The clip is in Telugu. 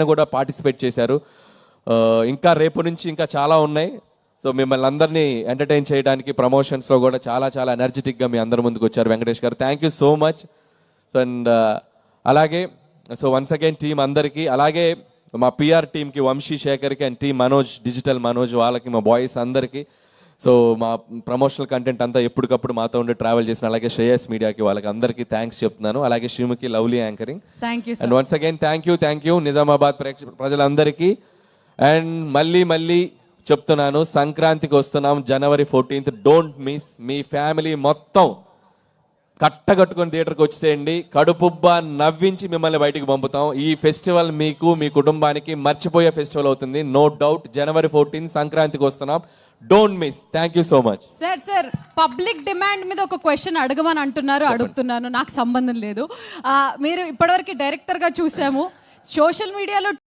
కూడా పార్టిసిపేట్ చేశారు. ఇంకా రేపు నుంచి ఇంకా చాలా ఉన్నాయి. సో మిమ్మల్ని అందరినీ ఎంటర్టైన్ చేయడానికి ప్రమోషన్స్లో కూడా చాలా చాలా ఎనర్జెటిక్గా మీ అందరి ముందుకు వచ్చారు వెంకటేష్ గారు. Thank you so much. So and అలాగే సో వన్స్ అగైన్ టీం అందరికీ, అలాగే మా పిఆర్ టీంకి వంశీ శేఖర్కి and team Manoj, digital Manoj వాళ్ళకి, మా బాయ్స్ అందరికీ, సో మా ప్రమోషనల్ కంటెంట్ అంతా ఎప్పటికప్పుడు మాతో ఉండి ట్రావెల్ చేసిన అలాగే శ్రేయస్ మీడియాకి వాళ్ళకి అందరికీ థ్యాంక్స్ చెప్తున్నాను. అలాగే Sreemukhi lovely anchoring. And once again thank you Nizamabad ప్రజలందరికీ. అండ్ మళ్ళీ చెప్తున్నాను, సంక్రాంతికి వస్తున్నాం January 14th. Don't miss. Me family మొత్తం కట్టగట్టుకొని థియేటర్కి వచ్చేయండి. కడుపుబ్బా నవ్వించి మిమ్మల్ని బయటికి పంపుతాం. ఈ ఫెస్టివల్ మీకు, మీ కుటుంబానికి మర్చిపోయే ఫెస్టివల్ అవుతుంది, నో డౌట్. January 14th సంక్రాంతికి వస్తున్నాం. Don't miss. Thank you so much. Sir public demand మీద ఒక క్వశ్చన్ అడగమని అంటున్నారు, అడుగుతున్నాను. నాకు సంబంధం లేదు. మీరు ఇప్పటివరకు డైరెక్టర్గా చూసాము, సోషల్ మీడియాలో